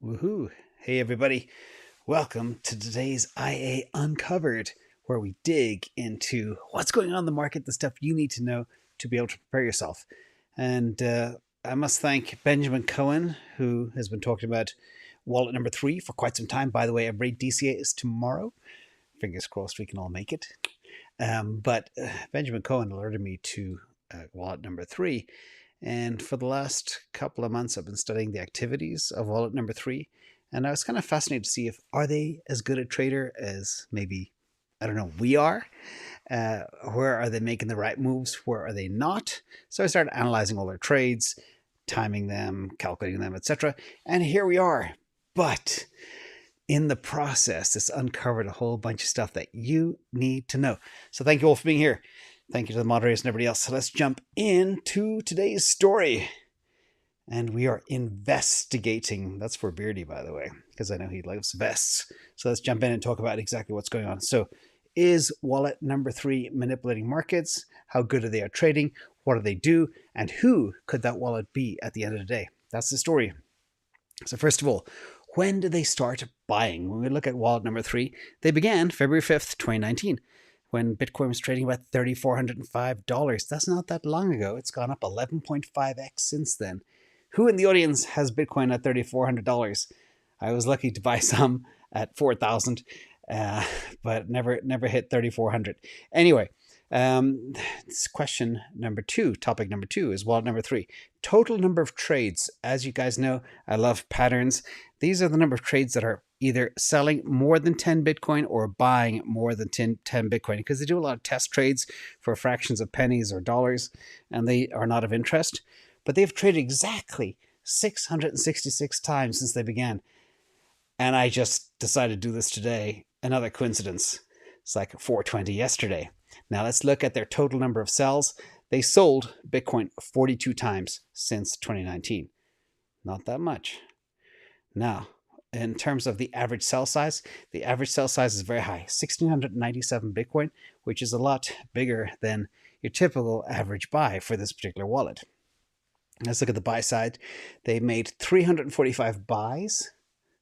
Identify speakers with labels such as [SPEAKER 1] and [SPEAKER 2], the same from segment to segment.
[SPEAKER 1] Woohoo! Hey everybody, welcome to today's IA Uncovered, where we dig into what's going on in the market, the stuff you need to know to be able to prepare yourself. And I must thank Benjamin Cohen, who has been talking about wallet number 3 for quite some time. By the way, every DCA is tomorrow. Fingers crossed we can all make it. But Benjamin Cohen alerted me to wallet number 3. And for the last couple of months, I've been studying the activities of wallet number 3. And I was kind of fascinated to see if are they as good a trader as maybe, I don't know, we are? Where are they making the right moves? Where are they not? So I started analyzing all their trades, timing them, calculating them, etc. And here we are. But in the process, this uncovered a whole bunch of stuff that you need to know. So thank you all for being here. Thank you to the moderators and everybody else. So let's jump into today's story. And we are investigating. That's for Beardy, by the way, because I know he loves vests. So let's jump in and talk about exactly what's going on. So is wallet number 3 manipulating markets? How good are they at trading? What do they do? And who could that wallet be at the end of the day? That's the story. So first of all, when did they start buying? When we look at wallet number 3, they began February 5th, 2019. When Bitcoin was trading about $3,405. That's not that long ago. It's gone up 11.5x since then. Who in the audience has Bitcoin at $3,400? I was lucky to buy some at $4,000, but never hit $3,400. Anyway, this question number 2, topic number 2 is wallet number 3. Total number of trades. As you guys know, I love patterns. These are the number of trades that are either selling more than 10 Bitcoin or buying more than 10 Bitcoin, because they do a lot of test trades for fractions of pennies or dollars, and they are not of interest. But they've traded exactly 666 times since they began. And I just decided to do this today. Another coincidence. It's like 420 yesterday. Now let's look at their total number of sells. They sold Bitcoin 42 times since 2019. Not that much. Now, in terms of the average sell size is very high, 1,697 Bitcoin, which is a lot bigger than your typical average buy for this particular wallet. Let's look at the buy side. They made 345 buys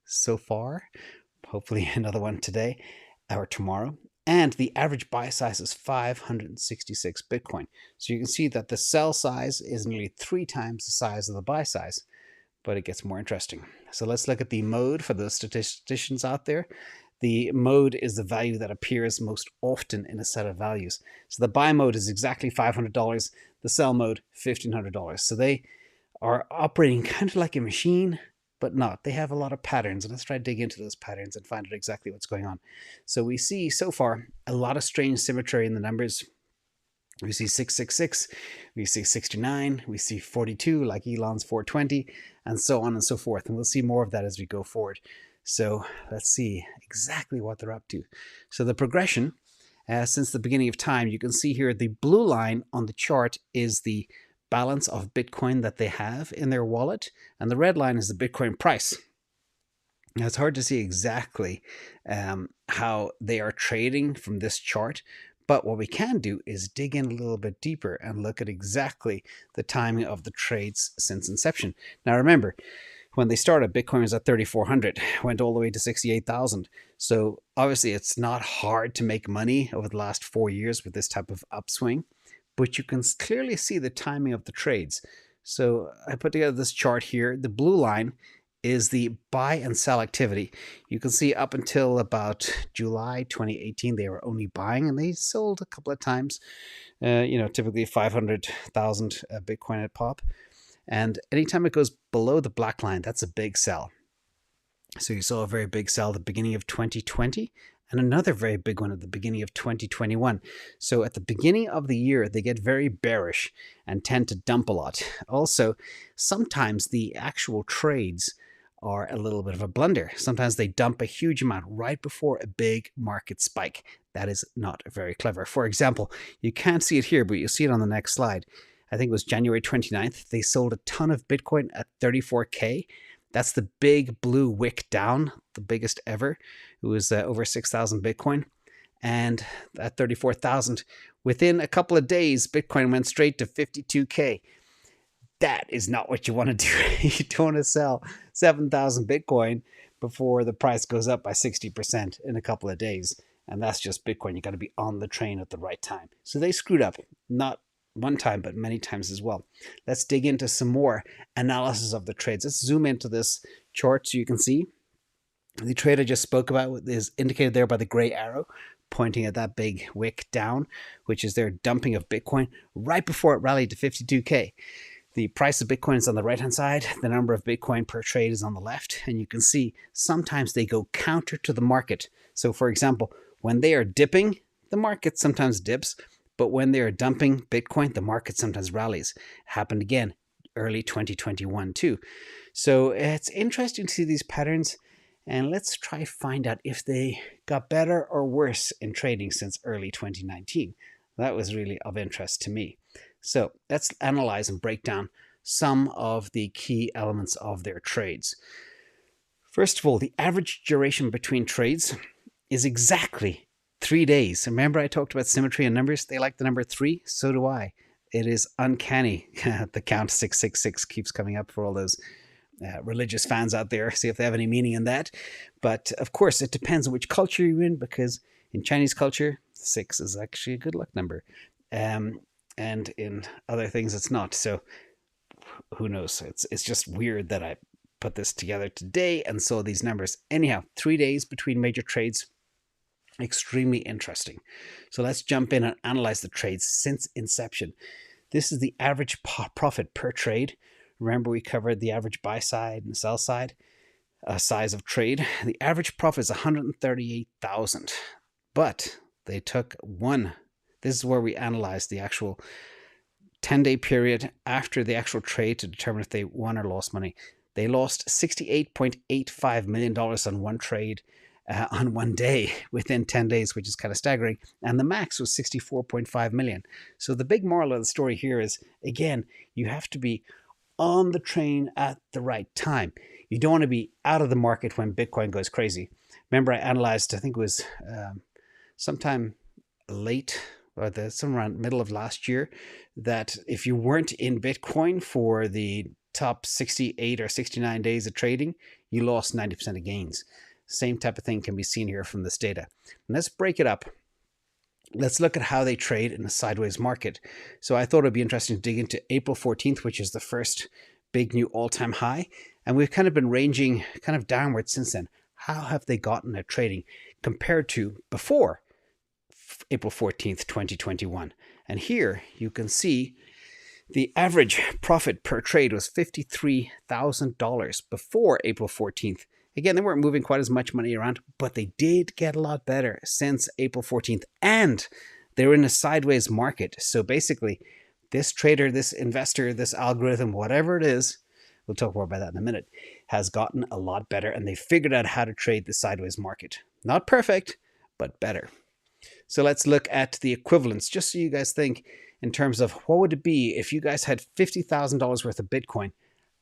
[SPEAKER 1] so far, hopefully another one today or tomorrow. And the average buy size is 566 Bitcoin. So you can see that the sell size is nearly 3 times the size of the buy size. But it gets more interesting. So let's look at the mode for the statisticians out there. The mode is the value that appears most often in a set of values. So the buy mode is exactly $500. The sell mode, $1,500. So they are operating kind of like a machine, but not. They have a lot of patterns, and let's try to dig into those patterns and find out exactly what's going on. So we see so far a lot of strange symmetry in the numbers. We see 666, we see 69, we see 42 like Elon's 420, and so on and so forth. And we'll see more of that as we go forward. So let's see exactly what they're up to. So the progression since the beginning of time, you can see here the blue line on the chart is the balance of Bitcoin that they have in their wallet, and the red line is the Bitcoin price. Now, it's hard to see exactly how they are trading from this chart, but what we can do is dig in a little bit deeper and look at exactly the timing of the trades since inception. Now, remember, when they started, Bitcoin was at 3,400, went all the way to 68,000. So obviously, it's not hard to make money over the last 4 years with this type of upswing, but you can clearly see the timing of the trades. So I put together this chart here. The blue line is the buy and sell activity. You can see up until about July 2018, they were only buying, and they sold a couple of times, typically 500,000 Bitcoin at pop. And anytime it goes below the black line, that's a big sell. So you saw a very big sell at the beginning of 2020 and another very big one at the beginning of 2021. So at the beginning of the year, they get very bearish and tend to dump a lot. Also, sometimes the actual trades are a little bit of a blunder. Sometimes they dump a huge amount right before a big market spike. That is not very clever. For example, you can't see it here, but you'll see it on the next slide. I think it was January 29th. They sold a ton of Bitcoin at 34K. That's the big blue wick down, the biggest ever. It was over 6,000 Bitcoin. And at 34,000, within a couple of days, Bitcoin went straight to 52K. That is not what you want to do. You don't want to sell 7,000 Bitcoin before the price goes up by 60% in a couple of days. And that's just Bitcoin. You got to be on the train at the right time. So they screwed up, not one time, but many times as well. Let's dig into some more analysis of the trades. Let's zoom into this chart so you can see. The trade I just spoke about is indicated there by the gray arrow pointing at that big wick down, which is their dumping of Bitcoin right before it rallied to 52K. The price of Bitcoin is on the right-hand side. The number of Bitcoin per trade is on the left. And you can see sometimes they go counter to the market. So for example, when they are dipping, the market sometimes dips. But when they are dumping Bitcoin, the market sometimes rallies. Happened again early 2021 too. So it's interesting to see these patterns. And let's try to find out if they got better or worse in trading since early 2019. That was really of interest to me. So let's analyze and break down some of the key elements of their trades. First of all, the average duration between trades is exactly 3 days. Remember I talked about symmetry and numbers? They like the number 3. So do I. It is uncanny. The count 666 keeps coming up for all those religious fans out there, see if they have any meaning in that. But of course, it depends on which culture you're in, because in Chinese culture, 6 is actually a good luck number. And in other things, it's not. So who knows? It's just weird that I put this together today and saw these numbers. Anyhow, 3 days between major trades. Extremely interesting. So let's jump in and analyze the trades since inception. This is the average profit per trade. Remember, we covered the average buy side and sell side size of trade. The average profit is 138,000, but they took one. This is where we analyzed the actual 10-day period after the actual trade to determine if they won or lost money. They lost $68.85 million on one trade on one day within 10 days, which is kind of staggering. And the max was 64.5 million. So the big moral of the story here is, again, you have to be on the train at the right time. You don't want to be out of the market when Bitcoin goes crazy. Remember, I analyzed, I think it was sometime late or somewhere around middle of last year, that if you weren't in Bitcoin for the top 68 or 69 days of trading, you lost 90% of gains. Same type of thing can be seen here from this data. And let's break it up. Let's look at how they trade in a sideways market. So I thought it'd be interesting to dig into April 14th, which is the first big new all-time high. And we've kind of been ranging kind of downward since then. How have they gotten at trading compared to before April 14th, 2021? And here you can see the average profit per trade was $53,000 before April 14th. Again, they weren't moving quite as much money around, but they did get a lot better since April 14th. And they're in a sideways market. So basically, this trader, this investor, this algorithm, whatever it is, we'll talk more about that in a minute, has gotten a lot better. And they figured out how to trade the sideways market. Not perfect, but better. So let's look at the equivalents, just so you guys think in terms of what would it be if you guys had $50,000 worth of Bitcoin?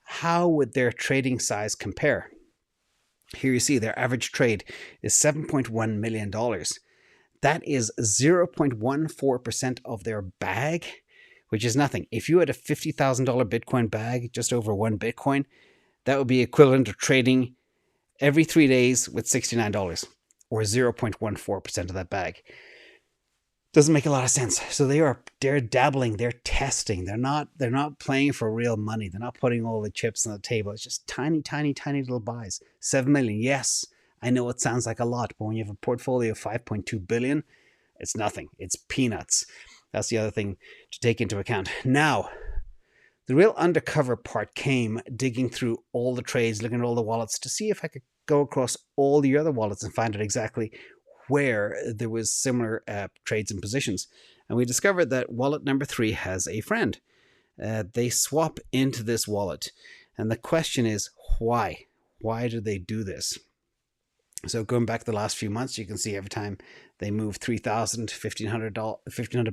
[SPEAKER 1] How would their trading size compare? Here you see their average trade is $7.1 million. That is 0.14% of their bag, which is nothing. If you had a $50,000 Bitcoin bag, just over one Bitcoin, that would be equivalent to trading every 3 days with $69, or 0.14% of that bag. Doesn't make a lot of sense. So they're dabbling, they're testing. They're not playing for real money. They're not putting all the chips on the table. It's just tiny little buys. 7 million. Yes, I know it sounds like a lot, but when you have a portfolio of 5.2 billion, it's nothing. It's peanuts. That's the other thing to take into account. Now, the real undercover part came digging through all the trades, looking at all the wallets to see if I could go across all the other wallets and find out exactly where there was similar trades and positions. And we discovered that wallet number 3 has a friend. They swap into this wallet. And the question is, why? Why do they do this? So going back the last few months, you can see every time they move 3,000 to 1,500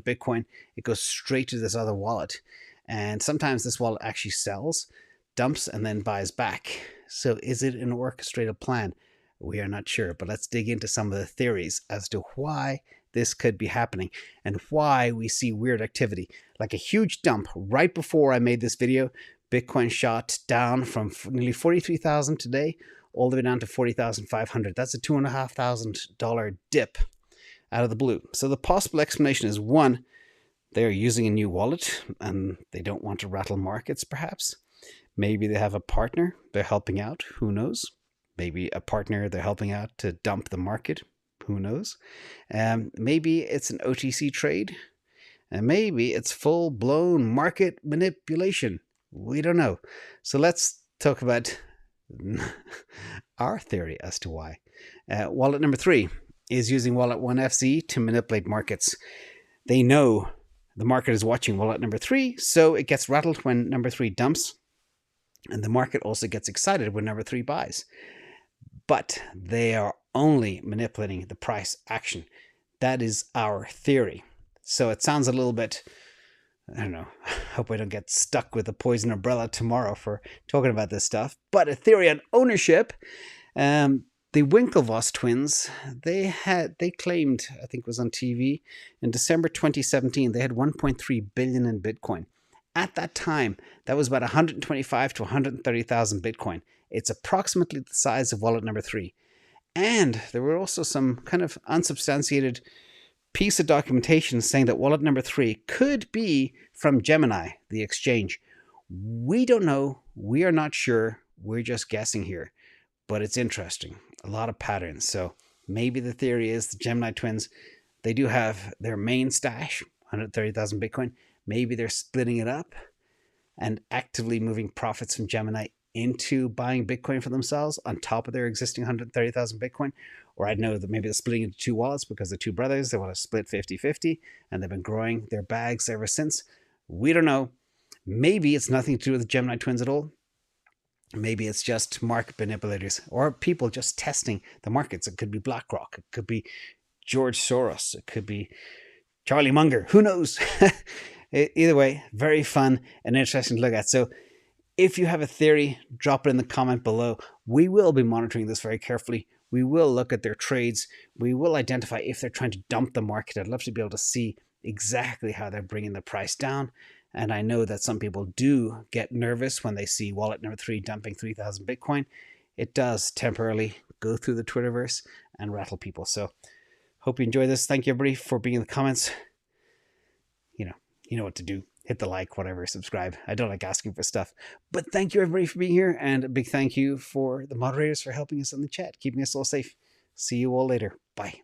[SPEAKER 1] Bitcoin, it goes straight to this other wallet. And sometimes this wallet actually sells, dumps, and then buys back. So is it an orchestrated plan? We are not sure, but let's dig into some of the theories as to why this could be happening and why we see weird activity. Like a huge dump right before I made this video, Bitcoin shot down from nearly 43,000 today all the way down to 40,500. That's a $2,500 dip out of the blue. So the possible explanation is, one, they're using a new wallet and they don't want to rattle markets, perhaps. Maybe they have a partner they're helping out. Who knows? Maybe a partner they're helping out to dump the market. Who knows? Maybe it's an OTC trade. And maybe it's full-blown market manipulation. We don't know. So let's talk about our theory as to why. Wallet number 3 is using Wallet 1FC to manipulate markets. They know the market is watching wallet number 3, so it gets rattled when number 3 dumps. And the market also gets excited when number 3 buys. But they are only manipulating the price action. That is our theory. So it sounds a little bit, I don't know, I hope I don't get stuck with a poison umbrella tomorrow for talking about this stuff. But a theory on ownership, the Winklevoss twins, they claimed, I think it was on TV, in December 2017, they had 1.3 billion in Bitcoin. At that time, that was about 125 to 130,000 Bitcoin. It's approximately the size of wallet number 3. And there were also some kind of unsubstantiated piece of documentation saying that wallet number 3 could be from Gemini, the exchange. We don't know. We are not sure. We're just guessing here. But it's interesting. A lot of patterns. So maybe the theory is the Gemini twins, they do have their main stash, 130,000 Bitcoin. Maybe they're splitting it up and actively moving profits from Gemini into buying Bitcoin for themselves on top of their existing 130,000 Bitcoin. Or I'd know that maybe they're splitting into 2 wallets because they're 2 brothers. They want to split 50-50 and they've been growing their bags ever since. We don't know. Maybe it's nothing to do with the Gemini twins at all. Maybe it's just market manipulators or people just testing the markets. It could be BlackRock. It could be George Soros. It could be Charlie Munger. Who knows? Either way, very fun and interesting to look at. So if you have a theory, drop it in the comment below. We will be monitoring this very carefully. We will look at their trades. We will identify if they're trying to dump the market. I'd love to be able to see exactly how they're bringing the price down. And I know that some people do get nervous when they see wallet number 3 dumping 3,000 Bitcoin. It does temporarily go through the Twitterverse and rattle people. So hope you enjoy this. Thank you, everybody, for being in the comments. You know what to do. Hit the like, whatever, subscribe. I don't like asking for stuff. But thank you, everybody, for being here. And a big thank you for the moderators for helping us in the chat, keeping us all safe. See you all later. Bye.